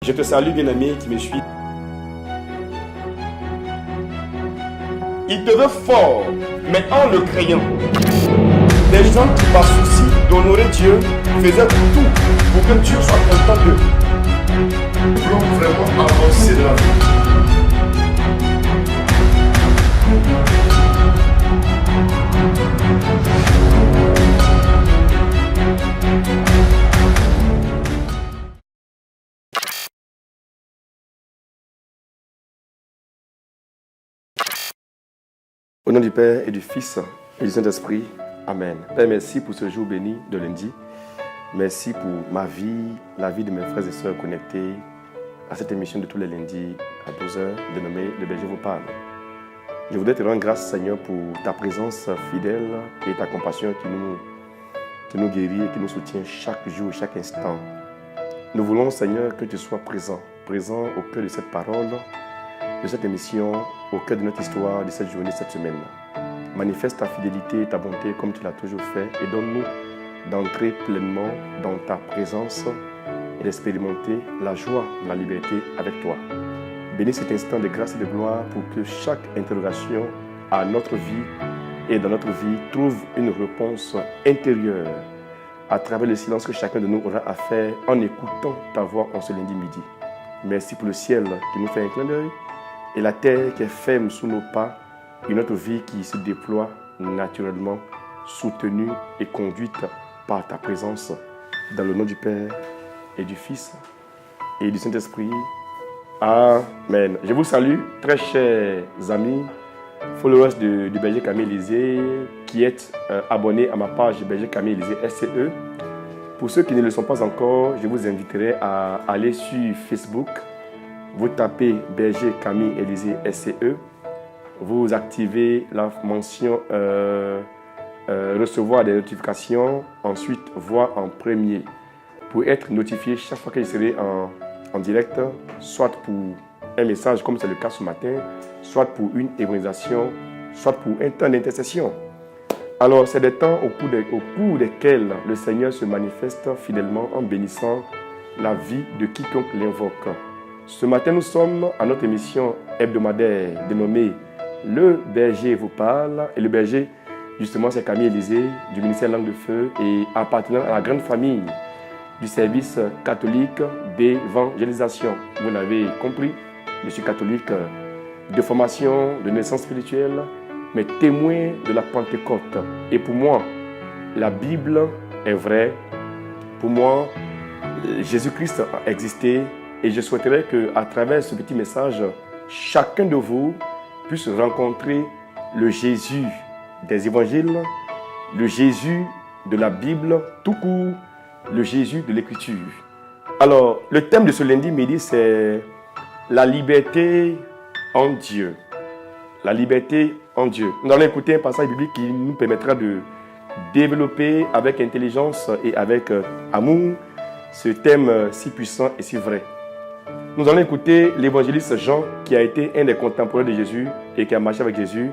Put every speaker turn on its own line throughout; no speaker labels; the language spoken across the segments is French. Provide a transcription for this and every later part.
Je te salue, bien-aimé qui me suis. Il te veut fort, mais en le craignant. Des gens qui, par souci d'honorer Dieu, faisaient tout pour que Dieu soit content d'eux. Pour vraiment avancer de la vie. Au nom du Père et du Fils et du Saint-Esprit, Amen. Père, merci pour ce jour béni de lundi. Merci pour ma vie, la vie de mes frères et sœurs connectés à cette émission de tous les lundis à 12h, dénommée Le Berger vous parle. Je voudrais te rendre grâce, Seigneur, pour ta présence fidèle et ta compassion qui nous guérit et qui nous soutient chaque jour, chaque instant. Nous voulons, Seigneur, que tu sois présent au cœur de cette parole, de cette émission, au cœur de notre histoire, de cette journée, cette semaine. Manifeste ta fidélité et ta bonté comme tu l'as toujours fait et donne-nous d'entrer pleinement dans ta présence et d'expérimenter la joie, la liberté avec toi. Bénis cet instant de grâce et de gloire pour que chaque interrogation à notre vie et dans notre vie trouve une réponse intérieure à travers le silence que chacun de nous aura à faire en écoutant ta voix en ce lundi midi. Merci pour le ciel qui nous fait un clin d'œil et la terre qui est ferme sous nos pas, et notre vie qui se déploie naturellement, soutenue et conduite par ta présence, dans le nom du Père et du Fils et du Saint-Esprit. Amen. Je vous salue, très chers amis, followers du Berger Camille Élysée, qui êtes abonnés à ma page Berger Camille Élysée SCE. Pour ceux qui ne le sont pas encore, je vous inviterai à aller sur Facebook. Vous tapez Berger Camille Élysée SCE. Vous activez la mention recevoir des notifications, ensuite voir en premier pour être notifié chaque fois que je serai en direct, soit pour un message comme c'est le cas ce matin, soit pour une évangélisation, soit pour un temps d'intercession. Alors, c'est des temps au cours desquels le Seigneur se manifeste fidèlement en bénissant la vie de quiconque l'invoque. Ce matin, nous sommes à notre émission hebdomadaire dénommée Le Berger vous parle. Et le berger, justement, c'est Camille Élysée du ministère Langue de Feu et appartenant à la grande famille du service catholique d'évangélisation. Vous l'avez compris, je suis catholique de formation, de naissance spirituelle, mais témoin de la Pentecôte. Et pour moi, la Bible est vraie. Pour moi, Jésus-Christ a existé. Et je souhaiterais qu'à travers ce petit message, chacun de vous puisse rencontrer le Jésus des évangiles, le Jésus de la Bible, tout court, le Jésus de l'Écriture. Alors, le thème de ce lundi midi, c'est la liberté en Dieu. La liberté en Dieu. Nous allons écouter un passage biblique qui nous permettra de développer avec intelligence et avec amour ce thème si puissant et si vrai. Nous allons écouter l'évangéliste Jean, qui a été un des contemporains de Jésus et qui a marché avec Jésus,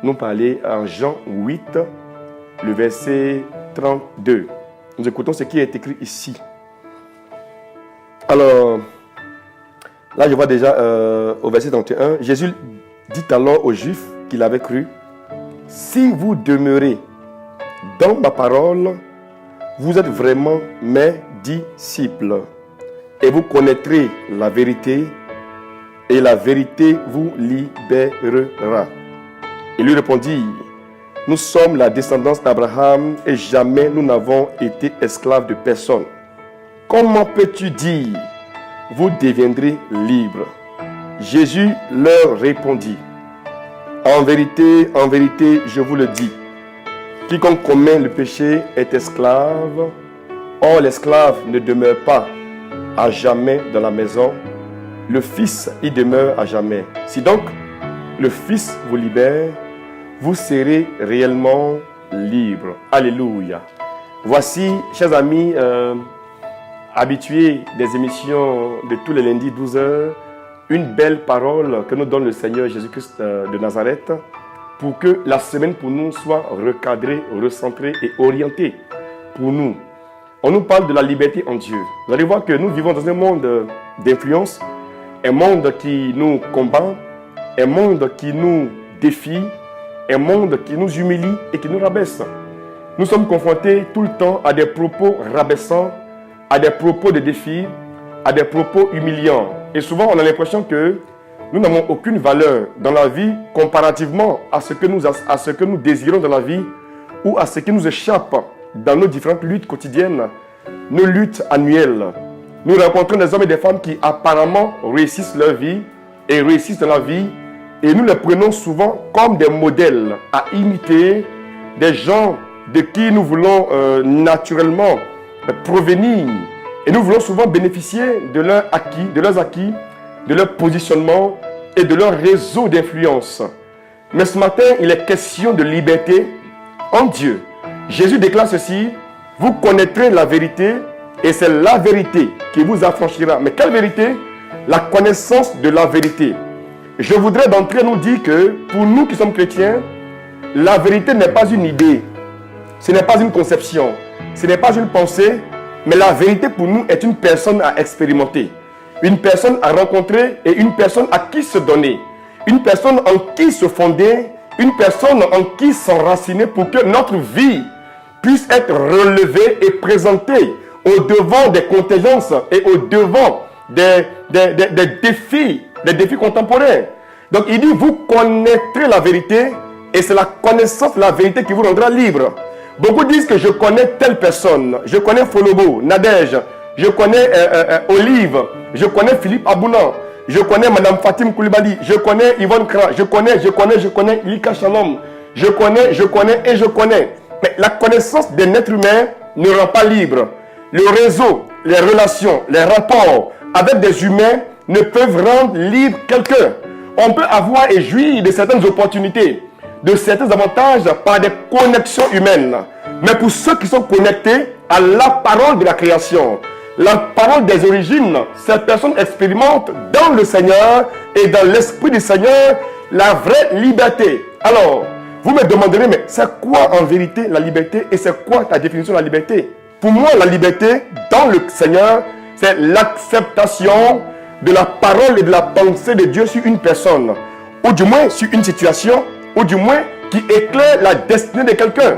nous parler en Jean 8, le verset 32. Nous écoutons ce qui est écrit ici. Alors, là je vois déjà au verset 31, Jésus dit alors aux Juifs qu'il avait cru, « Si vous demeurez dans ma parole, vous êtes vraiment mes disciples. Et vous connaîtrez la vérité, et la vérité vous libérera. » Il lui répondit, « Nous sommes la descendance d'Abraham, et jamais nous n'avons été esclaves de personne. Comment peux-tu dire, vous deviendrez libres ?» Jésus leur répondit, « En vérité, je vous le dis, quiconque commet le péché est esclave. Or, l'esclave ne demeure pas à jamais dans la maison, le Fils y demeure à jamais. Si donc le Fils vous libère, vous serez réellement libre. Alléluia. Voici, chers amis, habitués des émissions de tous les lundis 12h, une belle parole que nous donne le Seigneur Jésus-Christ de Nazareth pour que la semaine pour nous soit recadrée, recentrée et orientée pour nous. on nous parle de la liberté en Dieu. Vous allez voir que nous vivons dans un monde d'influence, un monde qui nous combat, un monde qui nous défie, un monde qui nous humilie et qui nous rabaisse. Nous sommes confrontés tout le temps à des propos rabaissants, à des propos de défi, à des propos humiliants. Et souvent, on a l'impression que nous n'avons aucune valeur dans la vie comparativement à ce que nous désirons dans la vie ou à ce qui nous échappe dans nos différentes luttes quotidiennes, nos luttes annuelles. Nous rencontrons des hommes et des femmes qui apparemment réussissent leur vie et réussissent dans la vie et nous les prenons souvent comme des modèles à imiter, des gens de qui nous voulons naturellement provenir et nous voulons souvent bénéficier de leurs acquis, de leur positionnement et de leur réseau d'influence. Mais ce matin, il est question de liberté en Dieu. Jésus déclare ceci: vous connaîtrez la vérité et c'est la vérité qui vous affranchira. Mais quelle vérité? La connaissance de la vérité. Je voudrais d'entrée nous dire que pour nous qui sommes chrétiens, la vérité n'est pas une idée, ce n'est pas une conception, ce n'est pas une pensée, mais la vérité pour nous est une personne à expérimenter, une personne à rencontrer et une personne à qui se donner, une personne en qui se fonder, une personne en qui s'enraciner pour que notre vie puisse être relevée et présentée au devant des contingences et au devant des défis contemporains. Donc il dit, vous connaîtrez la vérité et c'est la connaissance de la vérité qui vous rendra libre. Beaucoup disent que je connais telle personne, je connais Folobo, Nadège, je connais Olive, je connais Philippe Abounan, je connais Madame Fatim Koulibaly, je connais Yvonne Kra, je connais Lika Shalom, je connais. Mais la connaissance d'un être humain ne rend pas libre. Le réseau, les relations, les rapports avec des humains ne peuvent rendre libre quelqu'un. On peut avoir et jouir de certaines opportunités, de certains avantages par des connexions humaines. Mais pour ceux qui sont connectés à la parole de la création, la parole des origines, ces personnes expérimentent dans le Seigneur et dans l'Esprit du Seigneur la vraie liberté. Alors, vous me demanderez, mais c'est quoi en vérité la liberté et c'est quoi ta définition de la liberté? Pour moi, la liberté dans le Seigneur, c'est l'acceptation de la parole et de la pensée de Dieu sur une personne, ou du moins sur une situation, ou du moins qui éclaire la destinée de quelqu'un.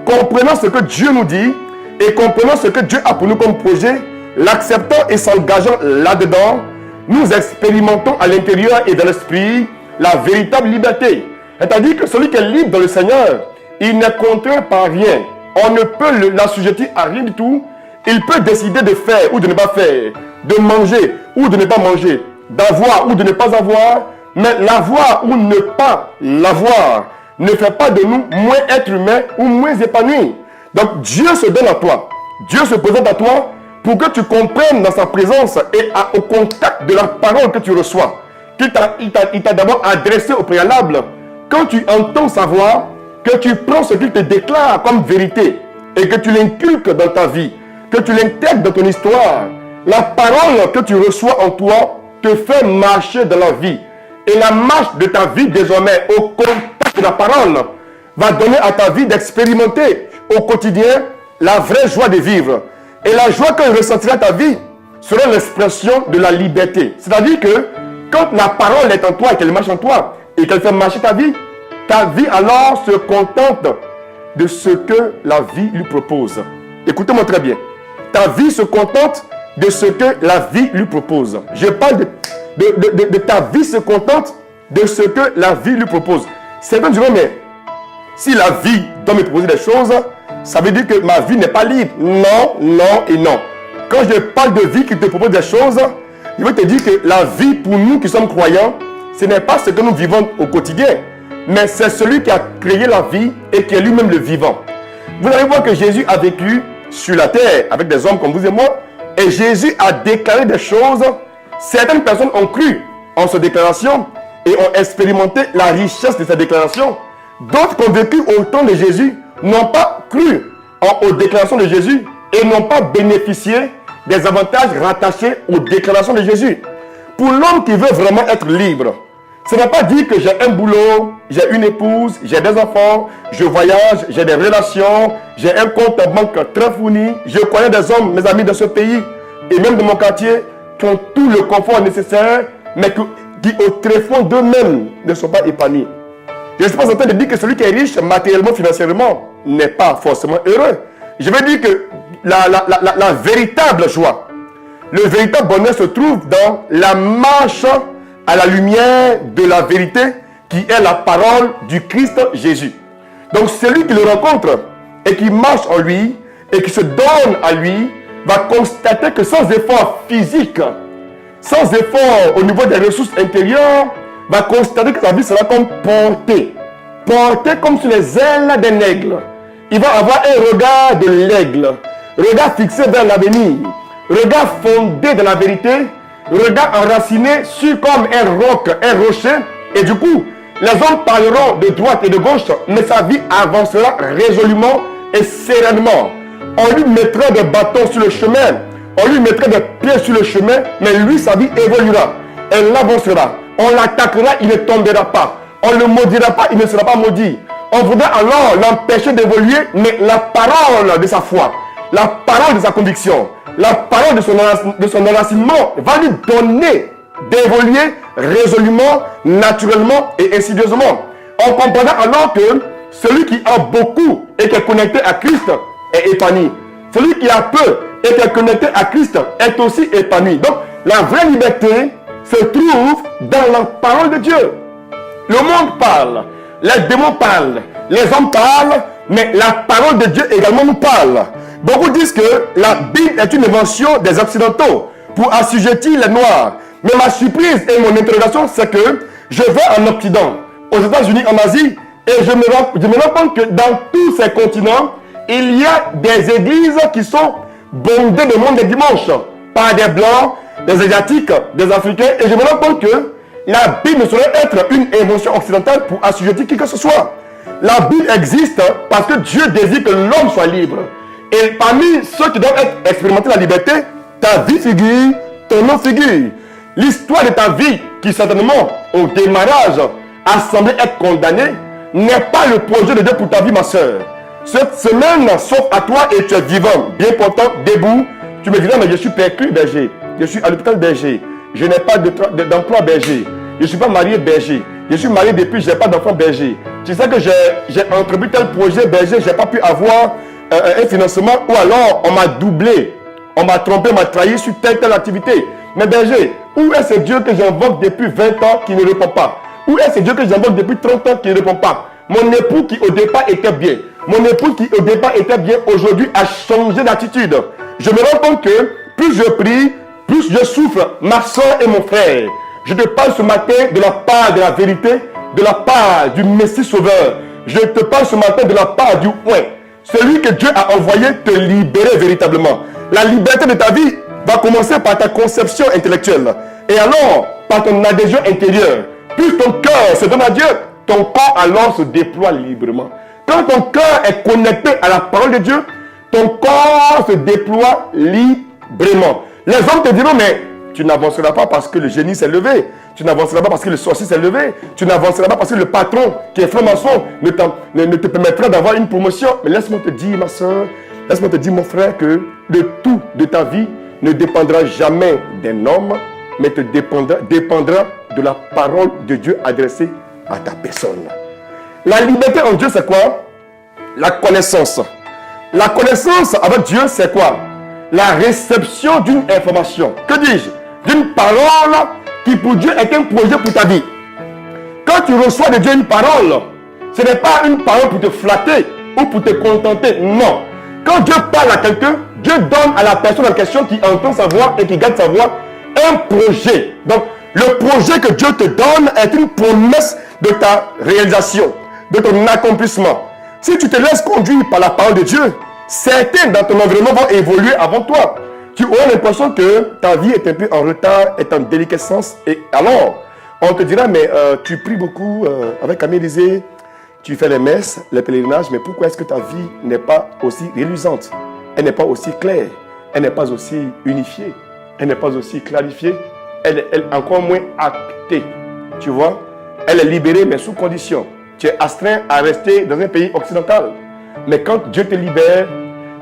Comprenant ce que Dieu nous dit et comprenant ce que Dieu a pour nous comme projet, l'acceptant et s'engageant là-dedans, nous expérimentons à l'intérieur et dans l'esprit la véritable liberté. C'est-à-dire que celui qui est libre dans le Seigneur, il n'est contraint par rien. On ne peut l'assujettir à rien du tout. Il peut décider de faire ou de ne pas faire, de manger ou de ne pas manger, d'avoir ou de ne pas avoir. Mais l'avoir ou ne pas l'avoir ne fait pas de nous moins êtres humains ou moins épanouis. Donc Dieu se donne à toi. Dieu se présente à toi pour que tu comprennes dans sa présence et au contact de la parole que tu reçois. Il t'a d'abord adressé au préalable. Quand tu entends sa voix, que tu prends ce qu'il te déclare comme vérité et que tu l'inculques dans ta vie, que tu l'intègres dans ton histoire, la parole que tu reçois en toi te fait marcher dans la vie. Et la marche de ta vie désormais au contact de la parole va donner à ta vie d'expérimenter au quotidien la vraie joie de vivre. Et la joie que ressentira ta vie sera l'expression de la liberté. C'est-à-dire que quand la parole est en toi et qu'elle marche en toi et qu'elle fait marcher ta vie alors se contente de ce que la vie lui propose. Écoutez-moi très bien. Ta vie se contente de ce que la vie lui propose. Je parle de ta vie se contente de ce que la vie lui propose. Certains diront, mais si la vie doit me proposer des choses, ça veut dire que ma vie n'est pas libre. Non, non et non. Quand je parle de vie qui te propose des choses, je veux te dire que la vie pour nous qui sommes croyants, ce n'est pas ce que nous vivons au quotidien, mais c'est celui qui a créé la vie et qui est lui-même le vivant. Vous allez voir que Jésus a vécu sur la terre avec des hommes comme vous et moi, et Jésus a déclaré des choses. Certaines personnes ont cru en ces déclarations et ont expérimenté la richesse de ces déclarations. D'autres qui ont vécu au temps de Jésus n'ont pas cru aux déclarations de Jésus et n'ont pas bénéficié des avantages rattachés aux déclarations de Jésus. Pour l'homme qui veut vraiment être libre, Ce n'est pas dire que j'ai un boulot, j'ai une épouse, j'ai des enfants, je voyage, j'ai des relations, j'ai un compte en banque très fourni. Je connais des hommes, mes amis de ce pays et même de mon quartier, qui ont tout le confort nécessaire, mais qui au tréfonds d'eux-mêmes ne sont pas épanouis. Je ne suis pas en train de dire que celui qui est riche matériellement, financièrement, n'est pas forcément heureux. Je veux dire que la véritable joie, le véritable bonheur se trouve dans la marche à la lumière de la vérité qui est la parole du Christ Jésus. Donc celui qui le rencontre et qui marche en lui et qui se donne à lui va constater que sans effort physique, sans effort au niveau des ressources intérieures, va constater que sa vie sera comme portée comme sur les ailes d'un aigle. Il va avoir un regard de l'aigle, regard fixé vers l'avenir, regard fondé dans la vérité, regard enraciné sur comme un roc, un rocher. Et du coup, les hommes parleront de droite et de gauche, mais sa vie avancera résolument et sereinement. On lui mettra des bâtons sur le chemin, on lui mettra des pieds sur le chemin, mais lui, sa vie évoluera. Elle avancera. On l'attaquera, il ne tombera pas. On ne le maudira pas, il ne sera pas maudit. On voudra alors l'empêcher d'évoluer, mais la parole de sa foi, la parole de sa conviction, la parole de son enracinement va lui donner d'évoluer résolument, naturellement et insidieusement. On comprendra alors que celui qui a beaucoup et qui est connecté à Christ est épanoui. Celui qui a peu et qui est connecté à Christ est aussi épanoui. Donc, la vraie liberté se trouve dans la parole de Dieu. Le monde parle, les démons parlent, les hommes parlent, mais la parole de Dieu également nous parle. Beaucoup disent que la Bible est une invention des Occidentaux pour assujettir les Noirs. Mais ma surprise et mon interrogation, c'est que je vais en Occident, aux États-Unis, en Asie, et je me rends compte que dans tous ces continents, il y a des églises qui sont bondées de monde les dimanches par des Blancs, des Asiatiques, des Africains, et je me rends compte que la Bible ne saurait être une invention occidentale pour assujettir qui que ce soit. La Bible existe parce que Dieu désire que l'homme soit libre. Et parmi ceux qui doivent expérimenter la liberté, ta vie figure, ton nom figure. L'histoire de ta vie, qui certainement au démarrage a semblé être condamnée, n'est pas le projet de Dieu pour ta vie, ma soeur. Cette semaine s'offre à toi et tu es vivant, bien portant, debout. Tu me diras, mais je suis perclus berger, je suis à l'hôpital berger, je n'ai pas d'emploi berger, je ne suis pas marié berger, je suis marié depuis, je n'ai pas d'enfant berger. Tu sais que j'ai entrepris tel projet berger, je n'ai pas pu avoir un financement, ou alors on m'a doublé, on m'a trompé, on m'a trahi sur telle activité. Mais berger, où est ce Dieu que j'invoque depuis 20 ans qui ne répond pas? Où est ce Dieu que j'invoque depuis 30 ans qui ne répond pas? Mon époux qui au départ était bien, mon époux qui au départ était bien, aujourd'hui a changé d'attitude. Je me rends compte que plus je prie, plus je souffre, ma soeur et mon frère. Je te parle ce matin de la part de la vérité, de la part du Messie Sauveur. Je te parle ce matin de la part du point. Celui que Dieu a envoyé te libérer véritablement. La liberté de ta vie va commencer par ta conception intellectuelle. Et alors, par ton adhésion intérieure. Plus ton cœur se donne à Dieu, ton corps alors se déploie librement. Quand ton cœur est connecté à la parole de Dieu, ton corps se déploie librement. Les hommes te diront, mais tu n'avanceras pas parce que le génie s'est levé. Tu n'avanceras pas parce que le sorcier s'est levé. Tu n'avanceras pas parce que le patron qui est franc-maçon ne te permettra d'avoir une promotion. Mais laisse-moi te dire, ma soeur, laisse-moi te dire, mon frère, que le tout de ta vie ne dépendra jamais d'un homme, mais te dépendra de la parole de Dieu adressée à ta personne. La liberté en Dieu, c'est quoi? La connaissance. La connaissance avec Dieu, c'est quoi? La réception d'une information. Que dis-je? D'une parole qui pour Dieu est un projet pour ta vie. Quand tu reçois de Dieu une parole, ce n'est pas une parole pour te flatter ou pour te contenter. Non. Quand Dieu parle à quelqu'un, Dieu donne à la personne en question qui entend sa voix et qui garde sa voix un projet. Donc, le projet que Dieu te donne est une promesse de ta réalisation, de ton accomplissement. Si tu te laisses conduire par la parole de Dieu, certains dans ton environnement vont évoluer avant toi. Tu auras l'impression que ta vie est un peu en retard, est en déliquescence. Et alors, on te dira, mais tu pries beaucoup avec Camille Lisée, tu fais les messes, les pèlerinages, mais pourquoi est-ce que ta vie n'est pas aussi reluisante? Elle n'est pas aussi claire, elle n'est pas aussi unifiée, elle n'est pas aussi clarifiée, elle est encore moins actée. Tu vois? Elle est libérée, mais sous condition. Tu es astreint à rester dans un pays occidental. Mais quand Dieu te libère,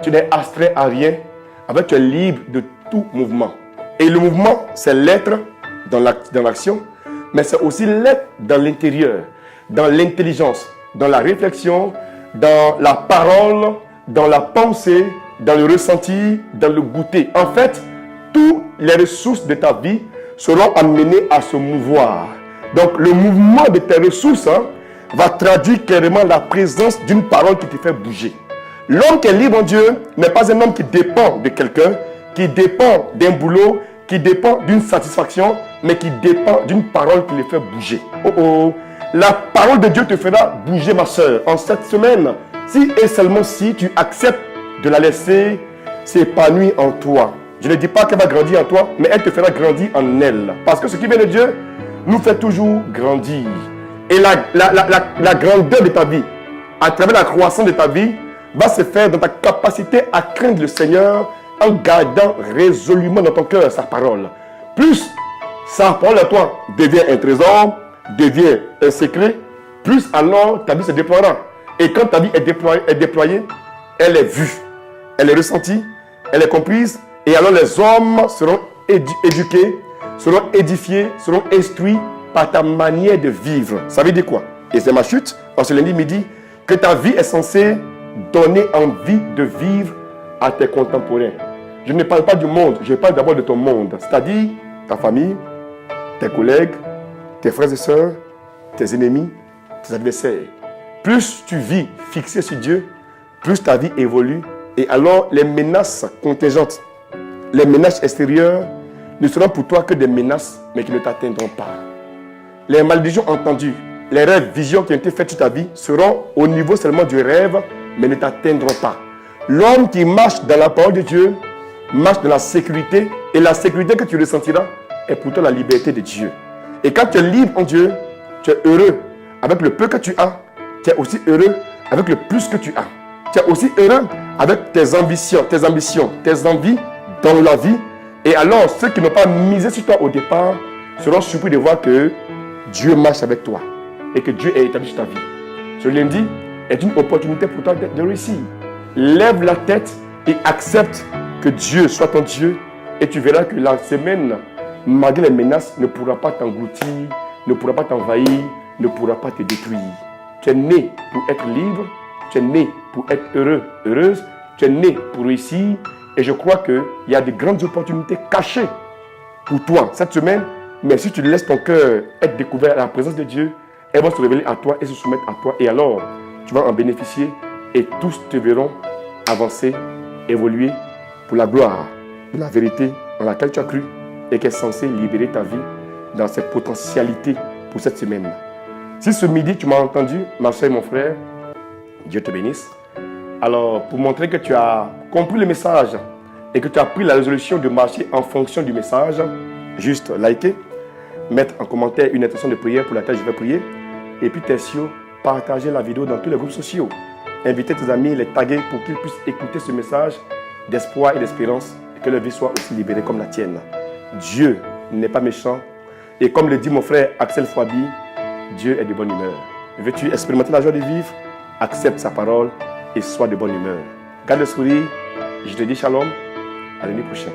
tu n'es astreint à rien. En fait, tu es libre de tout mouvement. Et le mouvement, c'est l'être dans l'action, mais c'est aussi l'être dans l'intérieur, dans l'intelligence, dans la réflexion, dans la parole, dans la pensée, dans le ressenti, dans le goûter. En fait, toutes les ressources de ta vie seront amenées à se mouvoir. Donc, le mouvement de tes ressources va traduire clairement la présence d'une parole qui te fait bouger. L'homme qui est libre en Dieu n'est pas un homme qui dépend de quelqu'un, qui dépend d'un boulot, qui dépend d'une satisfaction, mais qui dépend d'une parole qui le fait bouger. La parole de Dieu te fera bouger, ma soeur, en cette semaine, si et seulement si tu acceptes de la laisser s'épanouir en toi. Je ne dis pas qu'elle va grandir en toi, mais elle te fera grandir en elle. Parce que ce qui vient de Dieu nous fait toujours grandir. Et la grandeur de ta vie, à travers la croissance de ta vie, va se faire dans ta capacité à craindre le Seigneur en gardant résolument dans ton cœur sa parole. Plus sa parole à toi devient un trésor, devient un secret, plus alors ta vie se déploiera. Et quand ta vie est déployée, elle est vue, elle est ressentie, elle est comprise. Et alors les hommes seront éduqués, seront édifiés, seront instruits par ta manière de vivre. Ça veut dire quoi? Et c'est ma chute, en ce lundi midi, que ta vie est censée donner envie de vivre à tes contemporains. Je ne parle pas du monde, je parle d'abord de ton monde, c'est-à-dire ta famille, tes collègues, tes frères et sœurs, tes ennemis, tes adversaires. Plus tu vis fixé sur Dieu, plus ta vie évolue. Et alors les menaces contingentes, les menaces extérieures ne seront pour toi que des menaces, mais qui ne t'atteindront pas. Les malédictions entendues, les rêves, visions qui ont été faites sur ta vie seront au niveau seulement du rêve, mais ne t'atteindront pas. L'homme qui marche dans la parole de Dieu marche dans la sécurité, et la sécurité que tu ressentiras est pour toi la liberté de Dieu. Et quand tu es libre en Dieu, tu es heureux avec le peu que tu as, tu es aussi heureux avec le plus que tu as. Tu es aussi heureux avec tes ambitions, tes envies dans la vie. Et alors, ceux qui n'ont pas misé sur toi au départ seront surpris de voir que Dieu marche avec toi et que Dieu est établi sur ta vie. Ce lundi est une opportunité pour toi de réussir. Lève la tête et accepte que Dieu soit ton Dieu, et tu verras que la semaine, malgré les menaces, ne pourra pas t'engloutir, ne pourra pas t'envahir, ne pourra pas te détruire. Tu es né pour être libre, tu es né pour être heureux, heureuse, tu es né pour réussir, et je crois qu'il y a de grandes opportunités cachées pour toi cette semaine, mais si tu laisses ton cœur être découvert à la présence de Dieu, elle va se révéler à toi et se soumettre à toi, et alors tu vas en bénéficier, et tous te verront avancer, évoluer pour la gloire de la vérité en laquelle tu as cru et qui est censée libérer ta vie dans cette potentialité pour cette semaine. Si ce midi tu m'as entendu, ma soeur et mon frère, Dieu te bénisse. Alors, pour montrer que tu as compris le message et que tu as pris la résolution de marcher en fonction du message, juste liker, mettre en commentaire une intention de prière pour laquelle je vais prier, et puis partager la vidéo dans tous les groupes sociaux. Inviter tes amis, les taguer pour qu'ils puissent écouter ce message d'espoir et d'espérance, et que leur vie soit aussi libérée comme la tienne. Dieu n'est pas méchant, et comme le dit mon frère Axel Fouabi, Dieu est de bonne humeur. Veux-tu expérimenter la joie de vivre? Accepte sa parole et sois de bonne humeur. Garde le sourire. Je te dis shalom. À l'année prochaine.